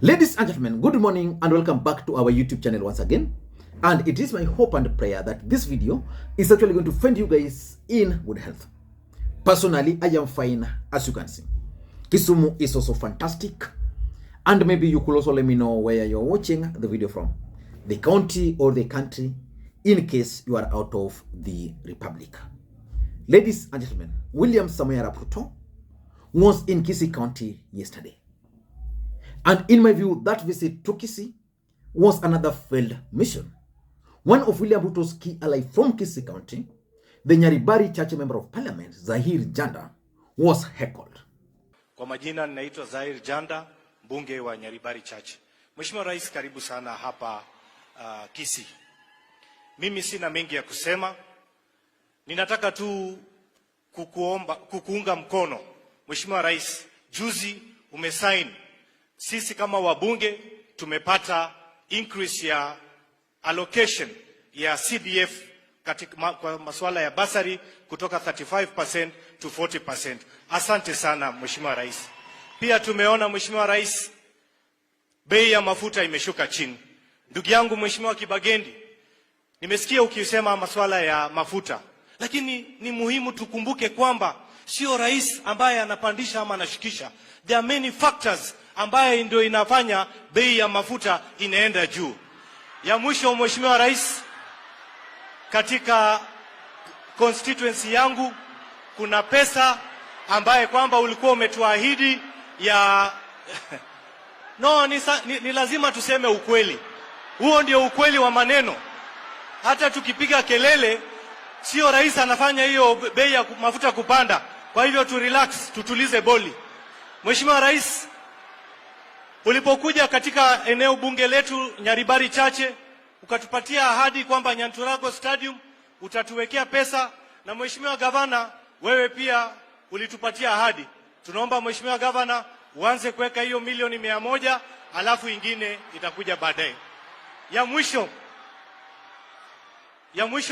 Ladies and gentlemen, good morning and welcome back to our YouTube channel once again. And it is my hope and prayer that this video is actually going to find you guys in good health. Personally, I am fine, as you can see. Kisumu is also fantastic. And maybe you could also let me know where you're watching the video from. The county or the country, in case you are out of the republic. Ladies and gentlemen, William Ruto was in Kisii County yesterday. And in my view, that visit to Kisii was another failed mission. One of William Ruto's key allies from Kisii County, the Nyaribari Church Member of Parliament, Jaheer Jhanda, was heckled. Kwa majina ninaitwa Jaheer Jhanda, mbunge wa Nyaribari Church. Mheshimiwa Rais, karibu sana hapa Kisii. Mimi sina mengi ya kusema. Ninataka tu kukuunga mkono. Mheshimiwa Rais, juzi umesign. Sisi kama wabunge tumepata increase ya allocation ya CDF katika kwa masuala ya basari kutoka 35% to 40%. Asante sana Mheshimiwa Rais. Pia tumeona Mheshimiwa Rais, bei ya mafuta imeshuka chini. Ndugu yangu Mheshimiwa Kibagendi, nimesikia ukisema masuala ya mafuta, lakini ni muhimu tukumbuke kwamba sio rais ambaye anapandisha ama anashukisha. There are many factors ambaye ndio inafanya bei ya mafuta inaenda juu. Ya mwisho Mheshimiwa Rais, katika constituency yangu kuna pesa ambaye kwamba ulikuwa umetuahidi ya no, ni lazima tuseme ukweli. Huo ndio ukweli wa maneno. Hata tukipiga kelele, sio rais anafanya hiyo bei ya mafuta kupanda. Kwa hivyo tu relax, tutulize boli. Mheshimiwa Rais, ulipokuja katika eneo bunge letu Nyaribari Chache, ukatupatia ahadi kwamba Nyanturago Stadium utatuwekea pesa, na Mheshimiwa Gavana, wewe pia ulitupatia ahadi. Tunaomba Mheshimiwa Gavana uanze kuweka hiyo milioni 100, alafu ingine itakuja baadaye. Ya mwisho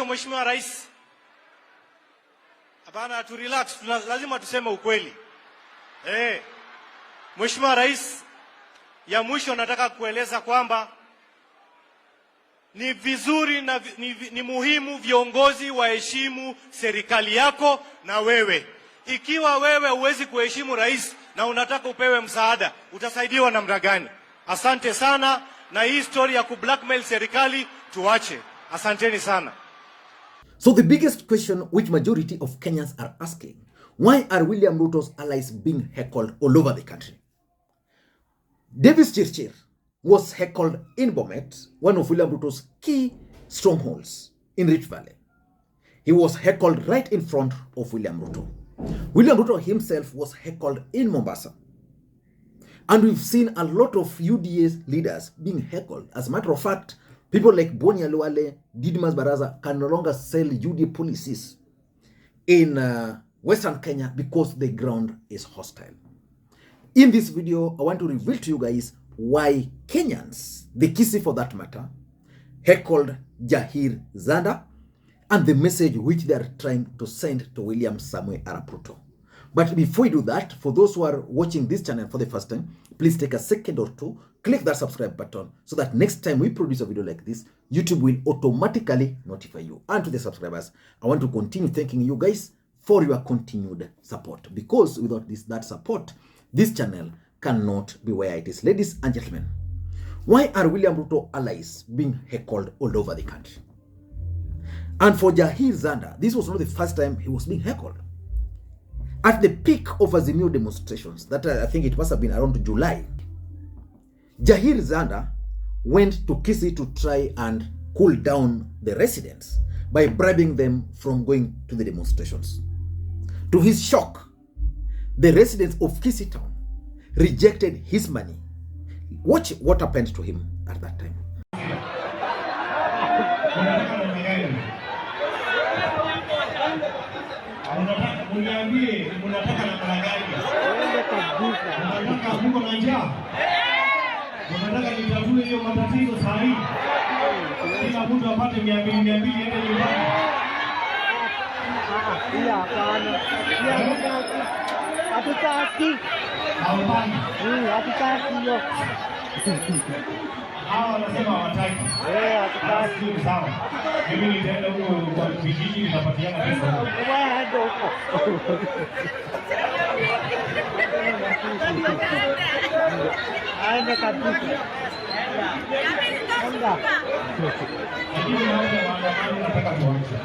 Mheshimiwa Rais, hapana, tu relax, lazima tuseme ukweli. Mheshimiwa Rais, ya mwisho nataka kueleza kwamba ni vizuri na ni muhimu viongozi waheshimu serikali yako na wewe. Ikiwa wewe huwezi kuheshimu rais na unataka upewe msaada, utasaidiwa namna gani? Asante sana, na hii story ya kublackmail serikali tuache. Asanteni sana. So the biggest question which majority of Kenyans are asking, why are William Ruto's allies being heckled all over the country? Davis Chirchir was heckled in Bomet, one of William Ruto's key strongholds in Rift Valley. He was heckled right in front of William Ruto. William Ruto himself was heckled in Mombasa. And we've seen a lot of UDA leaders being heckled. As a matter of fact, people like Boni Aluale, Didmas Baraza can no longer sell UDA policies in Western Kenya because the ground is hostile. In this video, I want to reveal to you guys why Kenyans, the Kisii for that matter, heckled Jaheer Jhanda and the message which they are trying to send to William Samoei Arap Ruto. But before we do that, for those who are watching this channel for the first time, please take a second or two, click that subscribe button so that next time we produce a video like this, YouTube will automatically notify you. And to the subscribers, I want to continue thanking you guys for your continued support, because without that support, this channel cannot be where it is. Ladies and gentlemen, why are William Ruto allies being heckled all over the country? And for Jaheer Jhanda, this was not the first time he was being heckled. At the peak of Azimio demonstrations, that I think it must have been around July, Jaheer Jhanda went to Kisii to try and cool down the residents by bribing them from going to the demonstrations. To his shock, the residents of Kisii town rejected his money. Watch what happened to him at that time. Hawa wanasema hawataki. Hatutaki. Sawa. Mimi nitaenda huko kwa vijiji nitapatiana pesa. Aende kabisa. Lakini naomba maandamano nataka kuacha.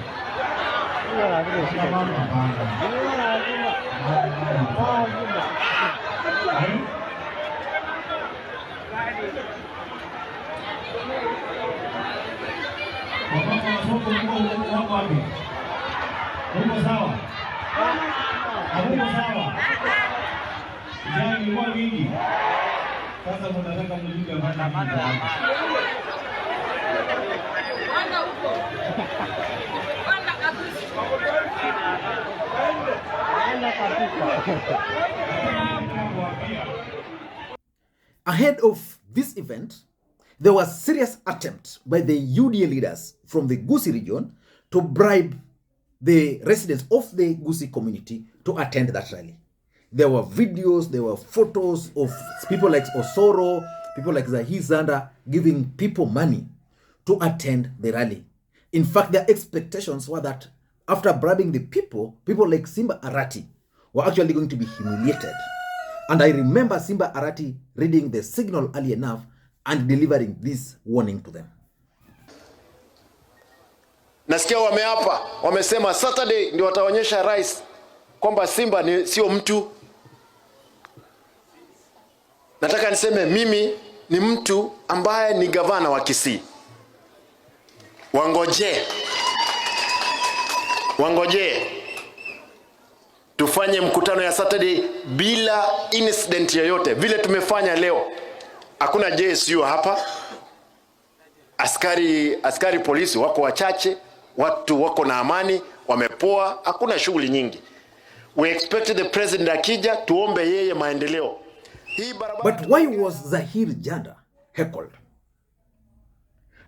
Ahead of this event, there was serious attempt by the UDA leaders from the Kisii region to bribe the residents of the Kisii community to attend that rally. There were videos, there were photos of people like Osoro, people like Jaheer Jhanda giving people money to attend the rally. In fact, their expectations were that after bribing the people like Simba Arati were actually going to be humiliated. And I remember Simba Arati reading the signal early enough and delivering this warning to them. Nasikia wameapa, wamesema Saturday ndio wataonyesha rais kwamba Simba ni sio mtu. Nataka niseme mimi ni mtu ambaye ni gavana wa Kisii. Wangoje. Tufanye mkutano ya Saturday bila incident yoyote vile tumefanya leo. Hakuna JSU hapa. Askari polisi wako wachache, watu wako na amani, wamepoa, hakuna shughuli nyingi. We expect the president akija tuombe yeye maendeleo. But why was Jaheer Jhanda heckled?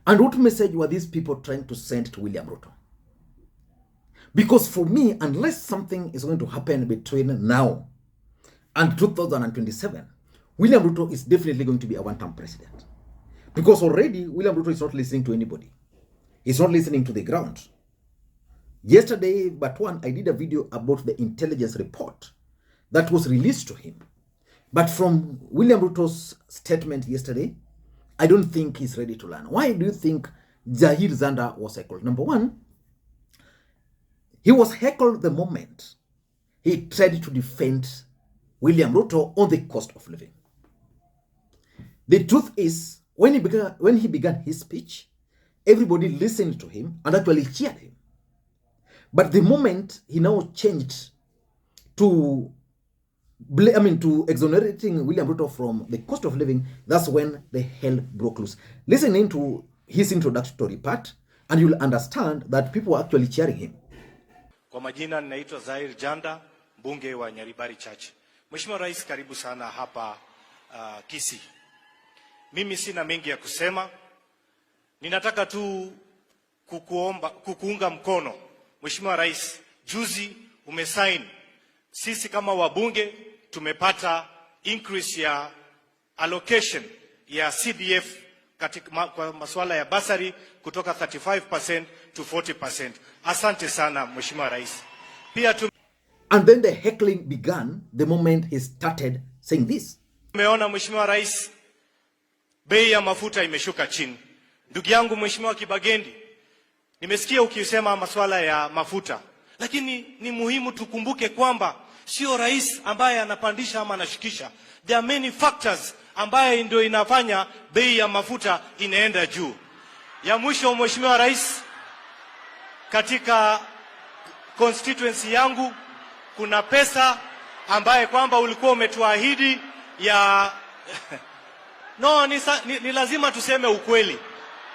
And what message were these people trying to send to William Ruto? Because for me, unless something is going to happen between now and 2027, William Ruto is definitely going to be a one-term president. Because already, William Ruto is not listening to anybody. He's not listening to the ground. Yesterday, I did a video about the intelligence report that was released to him. But from William Ruto's statement yesterday, I don't think he's ready to learn. Why do you think Jaheer Jhanda was heckled? Number one, he was heckled the moment he tried to defend William Ruto on the cost of living. The truth is, when he began his speech, everybody listened to him and actually cheered him. But the moment he now changed to exonerating William Ruto from the cost of living, that's when the hell broke loose. Listen into his introductory part and you'll understand that people were actually cheering him. Kwa majina ninaitwa Jaheer Jhanda, mbunge wa Nyaribari Chache. Mheshimiwa Rais, karibu sana hapa Kisii. Mimi sina mengi ya kusema. Ninataka tu kukuunga mkono. Mheshimiwa Rais, juzi umesign. Sisi kama wabunge tumepata increase ya allocation ya CDF kwa masuala ya basari kutoka 35% to 40%. Asante sana Mheshimiwa Rais. And then the heckling began the moment he started saying this. Tumeona Mheshimiwa Rais, bei ya mafuta imeshuka chini. Ndugu yangu Mheshimiwa Kibagendi, nimesikia ukisema masuala ya mafuta. Lakini ni muhimu tukumbuke kwamba sio rais ambaye anapandisha ama anashukisha. There are many factors ambaye ndio inafanya bei ya mafuta inaenda juu. Ya mwisho Mheshimiwa Rais, katika constituency yangu kuna pesa ambaye kwamba ulikuwa umetuahidi ya no, ni lazima tuseme ukweli.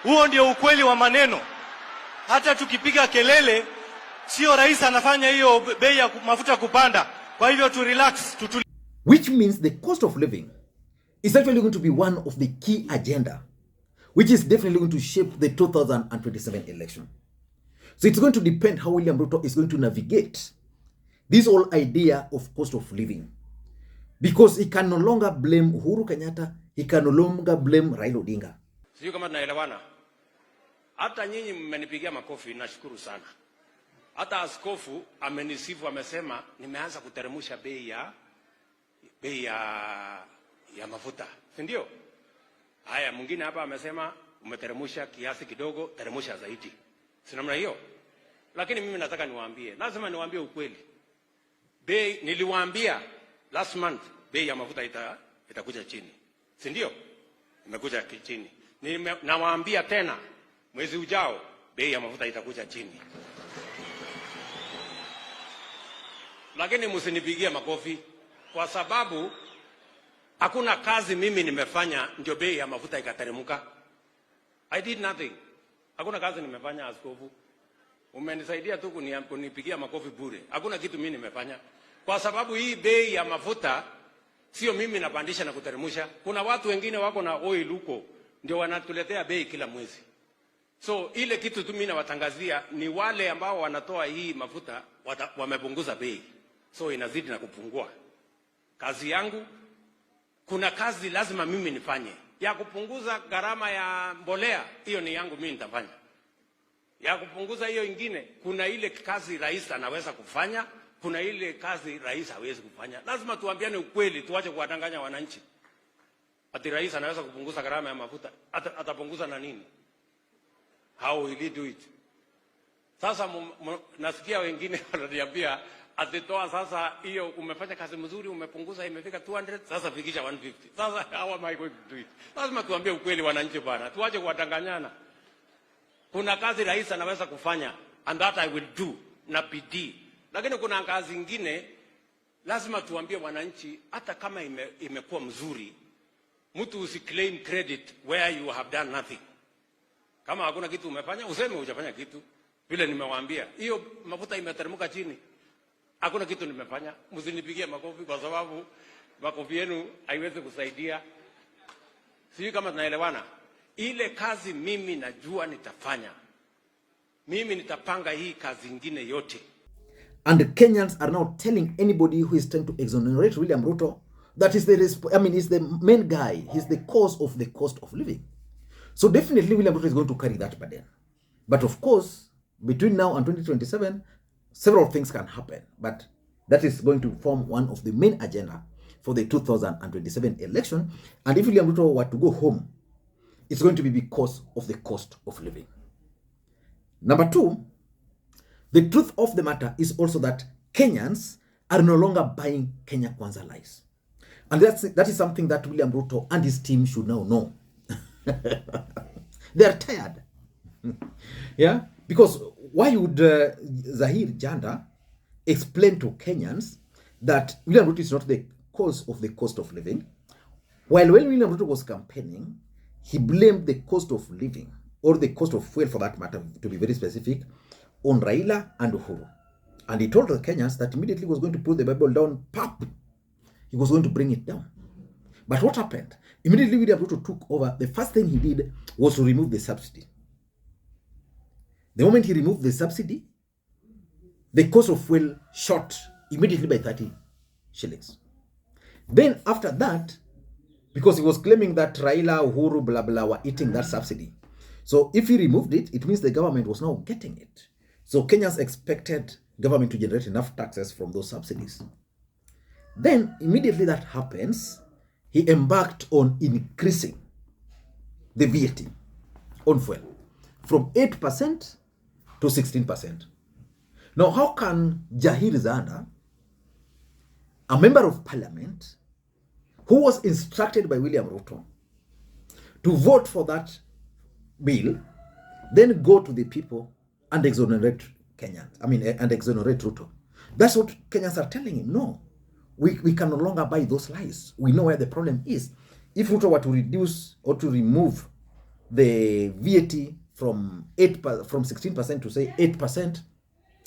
Huo ndio ukweli wa maneno. Hata tukipiga kelele, sio rais anafanya hiyo bei ya mafuta kupanda. Kwa hivyo tu relax, which means the cost of living is actually going to be one of the key agenda, which is definitely going to shape the 2027 election. So it's going to depend how William Ruto is going to navigate this whole idea of cost of living. Because he can no longer blame Uhuru Kenyatta, he can no longer blame Raila Odinga. Sio kama tunaelewana. Hata nyinyi mmenipigia makofi, nashukuru sana. Hata askofu amenisifu, amesema nimeanza kuteremusha bei ya mafuta. Si ndio? Haya, mwingine hapa amesema umeteremusha kiasi kidogo, teremusha zaidi. Si namna hiyo? Lakini mimi nataka niwaambie, lazima niwaambie ukweli. Bei niliwaambia last month bei ya mafuta itakuja chini. Si ndio? Imekuja chini. Nawaambia tena mwezi ujao bei ya mafuta itakuja chini. Lakini msinipigie makofi kwa sababu hakuna kazi mimi nimefanya ndio bei ya mafuta ikateremuka. I did nothing. Hakuna kazi nimefanya askofu. Umenisaidia tu kunipigia makofi bure. Hakuna kitu mimi nimefanya. Kwa sababu hii bei ya mafuta sio mimi napandisha na kuteremusha. Kuna watu wengine wako na oil huko ndio wanatuletea bei kila mwezi. So ile kitu tu mimi nawatangazia ni wale ambao wanatoa hii mafuta wamepunguza bei. So inazidi na kupungua. Kazi yangu, kuna kazi lazima mimi nifanye. Ya kupunguza gharama ya mbolea, hiyo ni yangu mimi nitafanya. Ya kupunguza hiyo ingine, kuna ile kazi rais anaweza kufanya, kuna ile kazi rais hawezi kufanya. Lazima tuambiane ukweli, tuache kuwadanganya wananchi. Ati rais anaweza kupunguza gharama ya mafuta, atapunguza na nini? How will he do it? Sasa nasikia wengine wananiambia atitoa sasa hiyo umefanya kazi mzuri, umepunguza imefika 200, sasa fikisha 150. Sasa how am I going to do it? Lazima tuambie ukweli wananchi bana, tuache kuwadanganyana. Kuna kazi rais anaweza kufanya and that I will do na bidii. Lakini kuna kazi nyingine lazima tuambie wananchi hata kama imekuwa mzuri, mtu usiclaim credit where you have done nothing. Kama hakuna kitu umefanya, useme hujafanya kitu. Vile nimewaambia, hiyo mafuta imeteremka chini. Hakuna kitu nimefanya. Msinipigie makofi kwa sababu makofi yenu haiwezi kusaidia. Sijui kama tunaelewana. Ile kazi mimi najua nitafanya. Mimi nitapanga hii kazi nyingine yote. And the Kenyans are now telling anybody who is trying to exonerate William Ruto that is he's the main guy. He's the cause of the cost of living. So definitely William Ruto is going to carry that burden. But of course, between now and 2027, several things can happen. But that is going to form one of the main agenda for the 2027 election. And if William Ruto were to go home, it's going to be because of the cost of living. Number two, the truth of the matter is also that Kenyans are no longer buying Kenya Kwanza lies. And that is something that William Ruto and his team should now know. They are tired. Yeah? Because why would Jaheer Jhanda explain to Kenyans that William Ruto is not the cause of the cost of living? While when William Ruto was campaigning, he blamed the cost of living, or the cost of fuel for that matter, to be very specific, on Raila and Uhuru. And he told the Kenyans that immediately he was going to put the Bible down, pop, he was going to bring it down. But what happened? Immediately William Ruto took over. The first thing he did was to remove the subsidy. The moment he removed the subsidy, the cost of fuel shot immediately by 30 shillings. Then after that, because he was claiming that Raila, Uhuru, blah, blah, were eating that subsidy. So if he removed it, it means the government was now getting it. So Kenyans expected government to generate enough taxes from those subsidies. Then immediately that happens, he embarked on increasing the VAT on fuel from 8% to 16%. Now, how can Jaheer Jhanda, a member of parliament, who was instructed by William Ruto to vote for that bill, then go to the people and exonerate Kenyans, and exonerate Ruto? That's what Kenyans are telling him. No, we can no longer buy those lies. We know where the problem is. If Ruto were to reduce or to remove the VAT from 16% to say 8%,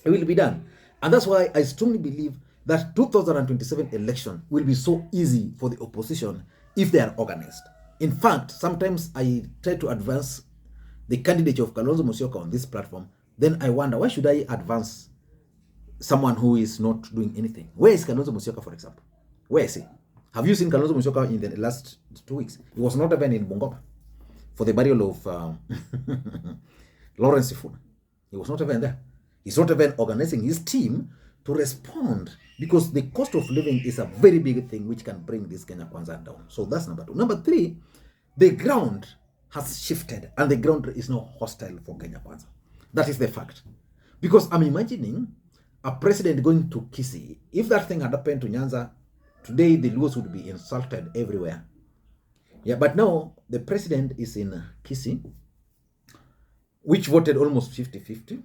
it will be done. And that's why I strongly believe that 2027 election will be so easy for the opposition if they are organized. In fact, sometimes I try to advance the candidature of Kalonzo Musyoka on this platform. Then I wonder, why should I advance someone who is not doing anything? Where is Kalonzo Musyoka, for example? Where is he? Have you seen Kalonzo Musyoka in the last 2 weeks? He was not even in Bungoma for the burial of Lawrence Sifuna. He was not even there. He's not even organizing his team to respond, because the cost of living is a very big thing which can bring this Kenya Kwanza down. So that's number 2. Number 3, the ground has shifted and the ground is now hostile for Kenya Kwanza. That is the fact. Because I'm imagining a president going to Kisii. If that thing had happened to Nyanza, today the Luos would be insulted everywhere. Yeah, but now the president is in Kisii, which voted almost 50-50,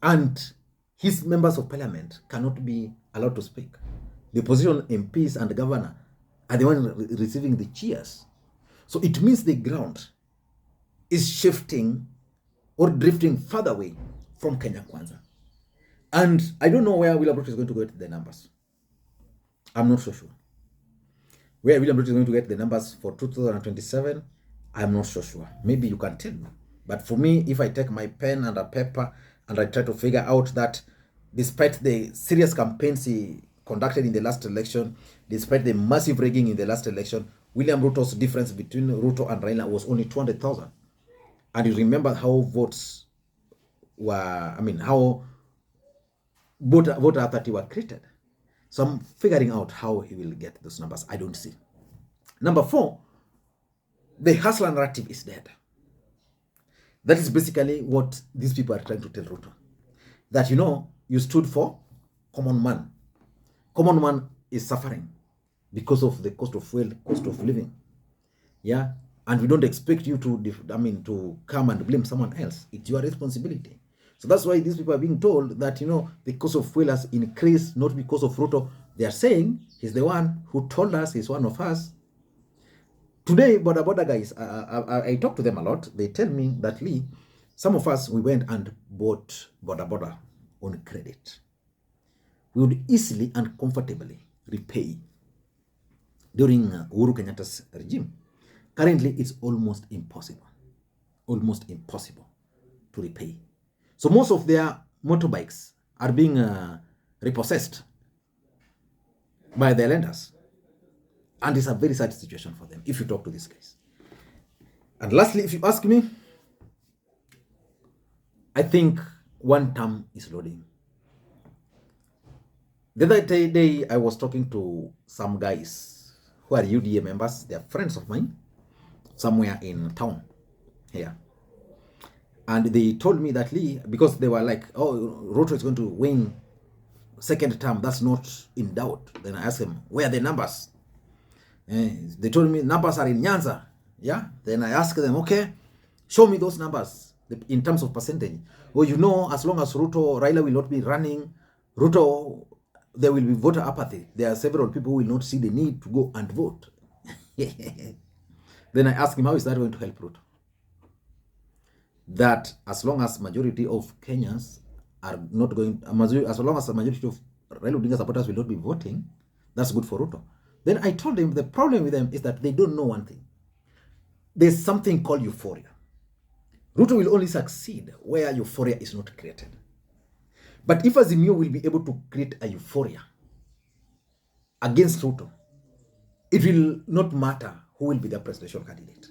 and his members of parliament cannot be allowed to speak. The opposition MPs and the governor are the ones receiving the cheers. So it means the ground is shifting or drifting further away from Kenya Kwanza. And I don't know where William Ruto is going to get the numbers. I'm not so sure. Where William Ruto is going to get the numbers for 2027, I'm not so sure. Maybe you can tell me. But for me, if I take my pen and a paper and I try to figure out that despite the serious campaigns he conducted in the last election, despite the massive rigging in the last election, William Ruto's difference between Ruto and Raila was only 200,000. And you remember how votes were, how voter apathy were created. So I'm figuring out how he will get those numbers. I don't see. Number 4, the hustler narrative is dead. That is basically what these people are trying to tell Ruto. That, you stood for common man. Common man is suffering because of the cost of fuel, cost of living. Yeah. And we don't expect you to come and blame someone else. It's your responsibility. So that's why these people are being told that, the cost of fuel has increased, not because of Ruto. They are saying he's the one who told us, he's one of us. Today, border guys, I talk to them a lot. They tell me that, Lee, some of us, we went and bought border on credit. We would easily and comfortably repay during Uhuru Kenyatta's regime. Currently, it's almost impossible to repay. So most of their motorbikes are being repossessed by their lenders. And it's a very sad situation for them if you talk to these guys. And lastly, if you ask me, I think one term is loading. The other day, I was talking to some guys who are UDA members. They are friends of mine somewhere in town here. And they told me that, Lee, because they were like, oh, Ruto is going to win second term. That's not in doubt. Then I asked them, where are the numbers? They told me numbers are in Nyanza. Yeah. Then I asked them, okay, show me those numbers in terms of percentage. Well, as long as Raila will not be running, there will be voter apathy. There are several people who will not see the need to go and vote. Then I asked him, how is that going to help Ruto? That as long as majority of Kenyans are not going, as long as the majority of Raila Odinga supporters will not be voting, that's good for Ruto. Then I told him the problem with them is that they don't know one thing. There's something called euphoria. Ruto will only succeed where euphoria is not created. But if Azimio will be able to create a euphoria against Ruto, it will not matter who will be the presidential candidate.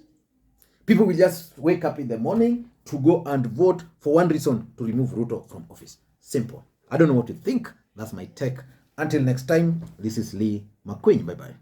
People will just wake up in the morning to go and vote for one reason, to remove Ruto from office. Simple. I don't know what you think. That's my take. Until next time, this is Lee Makwiny. Bye-bye.